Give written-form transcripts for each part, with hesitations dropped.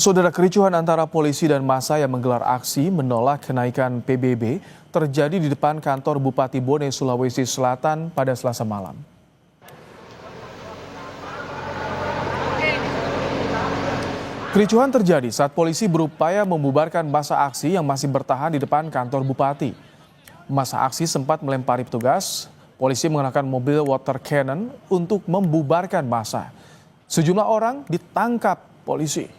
Saudara, kericuhan antara polisi dan massa yang menggelar aksi menolak kenaikan PBB terjadi di depan kantor Bupati Bone, Sulawesi Selatan pada Selasa malam. Kericuhan terjadi saat polisi berupaya membubarkan massa aksi yang masih bertahan di depan kantor Bupati. Massa aksi sempat melempari petugas, polisi mengenakan mobil water cannon untuk membubarkan massa. Sejumlah orang ditangkap polisi.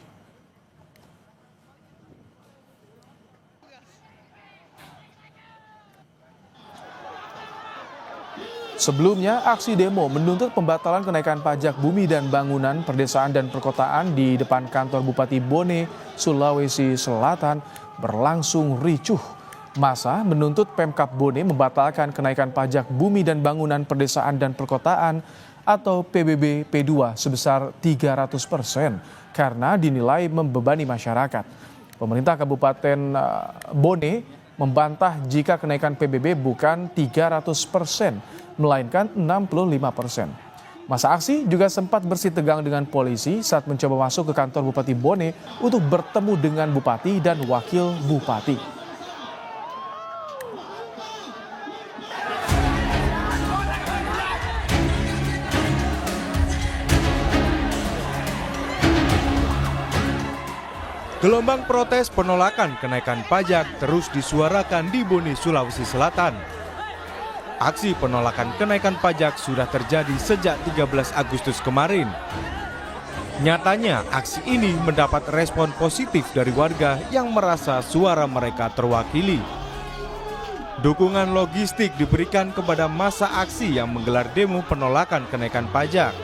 Sebelumnya, aksi demo menuntut pembatalan kenaikan pajak bumi dan bangunan perdesaan dan perkotaan di depan kantor Bupati Bone, Sulawesi Selatan berlangsung ricuh. Massa menuntut Pemkab Bone membatalkan kenaikan pajak bumi dan bangunan perdesaan dan perkotaan atau PBB P2 sebesar 300% karena dinilai membebani masyarakat. Pemerintah Kabupaten Bone membantah jika kenaikan PBB bukan 300%, melainkan 65%. Massa aksi juga sempat bersih tegang dengan polisi saat mencoba masuk ke kantor Bupati Bone untuk bertemu dengan Bupati dan Wakil Bupati. Gelombang protes penolakan kenaikan pajak terus disuarakan di Bone, Sulawesi Selatan. Aksi penolakan kenaikan pajak sudah terjadi sejak 13 Agustus kemarin. Nyatanya, aksi ini mendapat respon positif dari warga yang merasa suara mereka terwakili. Dukungan logistik diberikan kepada massa aksi yang menggelar demo penolakan kenaikan pajak.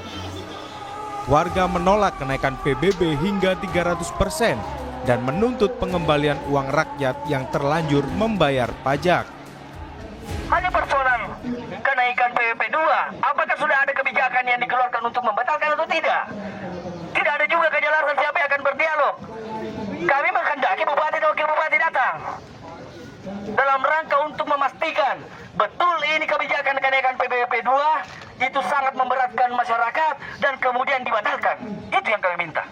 Warga menolak kenaikan PBB hingga 300% dan menuntut pengembalian uang rakyat yang terlanjur membayar pajak. Hanya persoalan kenaikan PBB 2, apakah sudah ada kebijakan yang dikeluarkan untuk membatalkan atau tidak? Tidak ada juga kejelasan siapa yang akan berdialog. Kami menghendaki Bupati dan Wakil Bupati datang dalam rangka untuk memastikan betul ini kebijakan kenaikan PBB 2 itu sangat memberatkan masyarakat dan kemudian dibatalkan. Itu yang kami minta.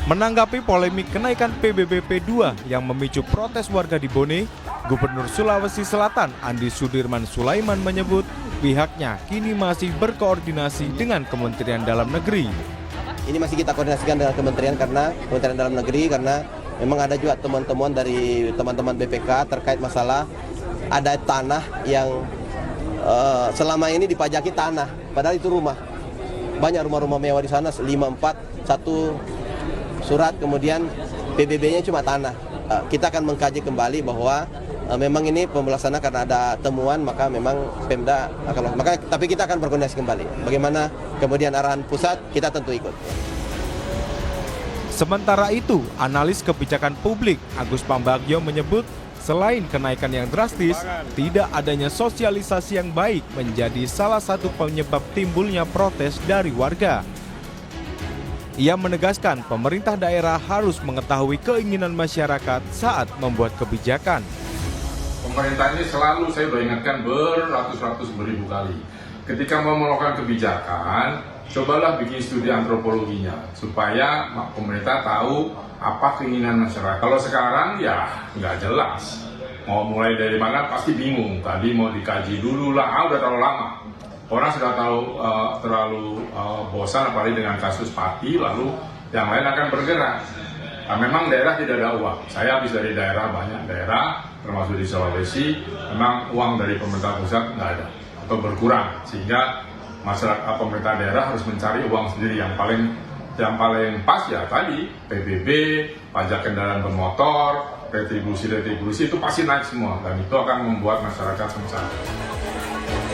Menanggapi polemik kenaikan PBB P2 yang memicu protes warga di Bone, Gubernur Sulawesi Selatan Andi Sudirman Sulaiman menyebut pihaknya kini masih berkoordinasi dengan Kementerian Dalam Negeri. Ini masih kita koordinasikan dengan Kementerian Dalam Negeri karena memang ada juga temuan-temuan dari teman-teman BPK terkait masalah ada tanah yang selama ini dipajaki tanah, padahal itu rumah. Banyak rumah-rumah mewah di sana, 54, satu surat, kemudian PBB-nya cuma tanah. Kita akan mengkaji kembali bahwa memang ini pemelaksana karena ada temuan, maka memang Pemda akan tapi kita akan berkoordinasi kembali. Bagaimana kemudian arahan pusat, kita tentu ikut. Sementara itu, analis kebijakan publik Agus Pambagio menyebut selain kenaikan yang drastis, tidak adanya sosialisasi yang baik menjadi salah satu penyebab timbulnya protes dari warga. Ia menegaskan pemerintah daerah harus mengetahui keinginan masyarakat saat membuat kebijakan. Pemerintah ini selalu, saya sudah ingatkan beratus-ratus beribu kali. Ketika mau melakukan kebijakan, cobalah bikin studi antropologinya, supaya pemerintah tahu apa keinginan masyarakat. Kalau sekarang ya nggak jelas. Mau mulai dari mana pasti bingung. Tadi mau dikaji dulu lah, udah terlalu lama. Orang sudah terlalu bosan apalagi dengan kasus Pati, lalu yang lain akan bergerak. Nah, memang daerah tidak ada uang. Saya habis dari daerah, banyak daerah, termasuk di Sulawesi, memang uang dari pemerintah pusat nggak ada atau berkurang, sehingga masyarakat pemerintah daerah harus mencari uang sendiri. Yang paling pas ya tadi PBB, pajak kendaraan bermotor, retribusi itu pasti naik semua, dan itu akan membuat masyarakat sungsang.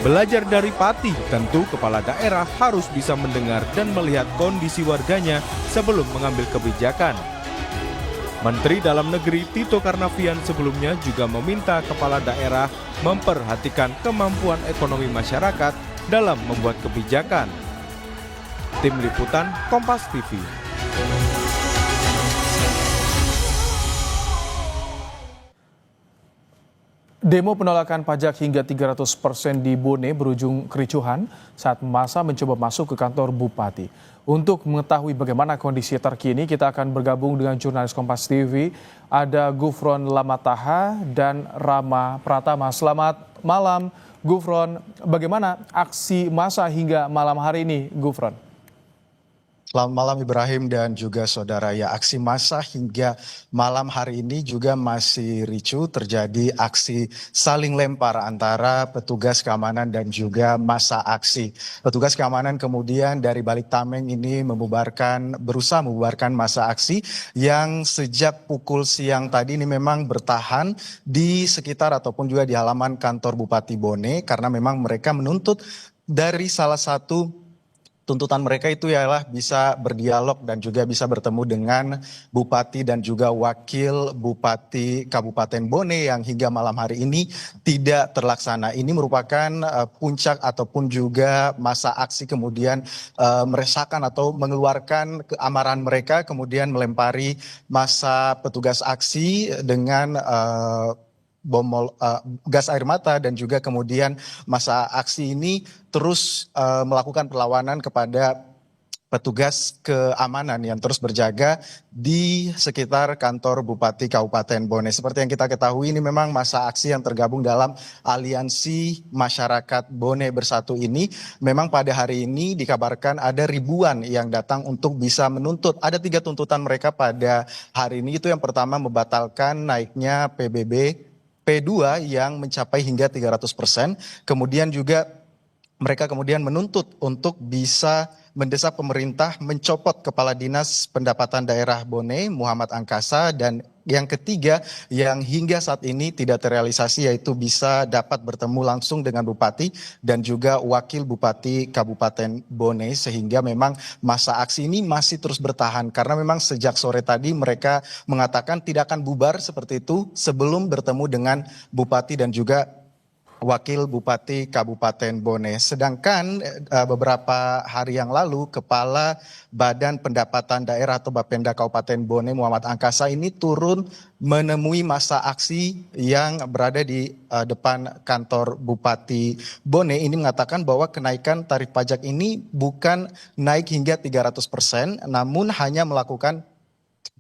Belajar dari Pati, tentu kepala daerah harus bisa mendengar dan melihat kondisi warganya sebelum mengambil kebijakan. Menteri Dalam Negeri Tito Karnavian sebelumnya juga meminta kepala daerah memperhatikan kemampuan ekonomi masyarakat dalam membuat kebijakan. Tim Liputan Kompas TV. Demo penolakan pajak hingga 300% di Bone berujung kericuhan saat massa mencoba masuk ke kantor Bupati. Untuk mengetahui bagaimana kondisi terkini, kita akan bergabung dengan jurnalis Kompas TV. Ada Gufron Lamataha dan Rama Pratama. Selamat malam, Gufron. Bagaimana aksi massa hingga malam hari ini, Gufron? Selamat malam Ibrahim dan juga saudara. Ya, aksi massa hingga malam hari ini juga masih ricu, terjadi aksi saling lempar antara petugas keamanan dan juga massa aksi. Petugas keamanan kemudian dari balik tameng ini berusaha membubarkan massa aksi yang sejak pukul siang tadi ini memang bertahan di sekitar ataupun juga di halaman kantor Bupati Bone, karena memang mereka menuntut dari salah satu tuntutan mereka itu ialah bisa berdialog dan juga bisa bertemu dengan Bupati dan juga Wakil Bupati Kabupaten Bone yang hingga malam hari ini tidak terlaksana. Ini merupakan puncak ataupun juga masa aksi kemudian meresahkan atau mengeluarkan keamaran mereka, kemudian melempari masa petugas aksi dengan gas air mata, dan juga kemudian masa aksi ini terus melakukan perlawanan kepada petugas keamanan yang terus berjaga di sekitar kantor Bupati Kabupaten Bone. Seperti yang kita ketahui, ini memang masa aksi yang tergabung dalam Aliansi Masyarakat Bone Bersatu ini. Memang pada hari ini dikabarkan ada ribuan yang datang untuk bisa menuntut. Ada 3 tuntutan mereka pada hari ini. Itu yang pertama, membatalkan naiknya PBB P2 yang mencapai hingga 300%. Kemudian juga mereka kemudian menuntut untuk bisa mendesak pemerintah mencopot Kepala Dinas Pendapatan Daerah Bone, Muhammad Angkasa. Dan yang ketiga yang hingga saat ini tidak terrealisasi, yaitu bisa dapat bertemu langsung dengan Bupati dan juga Wakil Bupati Kabupaten Bone. Sehingga memang masa aksi ini masih terus bertahan, karena memang sejak sore tadi mereka mengatakan tidak akan bubar seperti itu sebelum bertemu dengan Bupati dan juga Wakil Bupati Kabupaten Bone. Sedangkan beberapa hari yang lalu Kepala Badan Pendapatan Daerah atau Bapenda Kabupaten Bone, Muhammad Angkasa, ini turun menemui masa aksi yang berada di depan kantor Bupati Bone. Ini mengatakan bahwa kenaikan tarif pajak ini bukan naik hingga 300%, namun hanya melakukan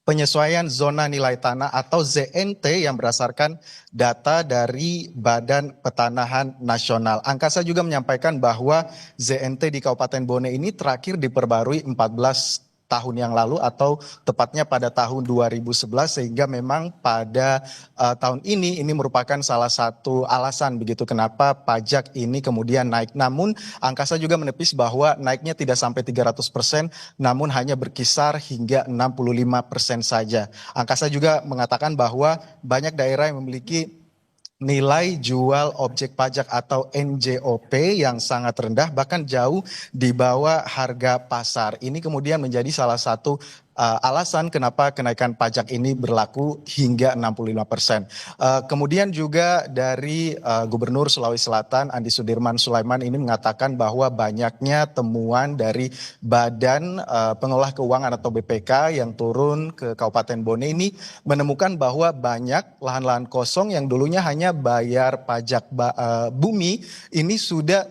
penyesuaian zona nilai tanah atau ZNT yang berdasarkan data dari Badan Pertanahan Nasional. Angkasa juga menyampaikan bahwa ZNT di Kabupaten Bone ini terakhir diperbarui 14 tahun yang lalu atau tepatnya pada tahun 2011, sehingga memang pada tahun ini merupakan salah satu alasan begitu kenapa pajak ini kemudian naik. Namun Angkasa juga menepis bahwa naiknya tidak sampai 300%, namun hanya berkisar hingga 65% saja. Angkasa juga mengatakan bahwa banyak daerah yang memiliki nilai jual objek pajak atau NJOP yang sangat rendah, bahkan jauh di bawah harga pasar. Ini kemudian menjadi salah satu alasan kenapa kenaikan pajak ini berlaku hingga 65%. Kemudian juga dari Gubernur Sulawesi Selatan Andi Sudirman Sulaiman ini mengatakan bahwa banyaknya temuan dari Badan Pengelola Keuangan atau BPK yang turun ke Kabupaten Bone ini menemukan bahwa banyak lahan-lahan kosong yang dulunya hanya bayar pajak bumi ini sudah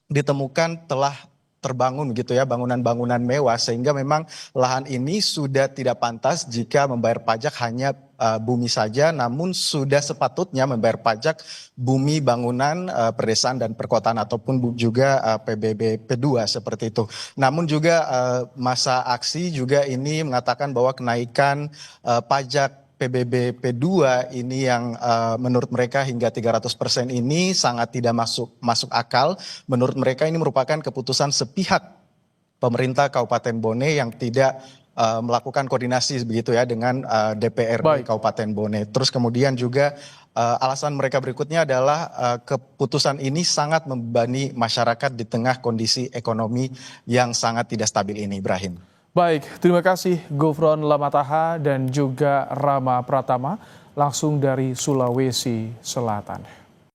ditemukan telah terbangun gitu ya, bangunan-bangunan mewah, sehingga memang lahan ini sudah tidak pantas jika membayar pajak hanya bumi saja, namun sudah sepatutnya membayar pajak bumi, bangunan, perdesaan dan perkotaan ataupun juga PBB P2 seperti itu. Namun juga masa aksi juga ini mengatakan bahwa kenaikan pajak PBB P2 ini yang menurut mereka hingga 300% ini sangat tidak masuk akal. Menurut mereka ini merupakan keputusan sepihak pemerintah Kabupaten Bone yang tidak melakukan koordinasi begitu ya dengan DPRD Kabupaten Bone. Terus kemudian juga alasan mereka berikutnya adalah keputusan ini sangat membebani masyarakat di tengah kondisi ekonomi yang sangat tidak stabil ini, Ibrahim. Baik, terima kasih Gufron Lamataha dan juga Rama Pratama langsung dari Sulawesi Selatan.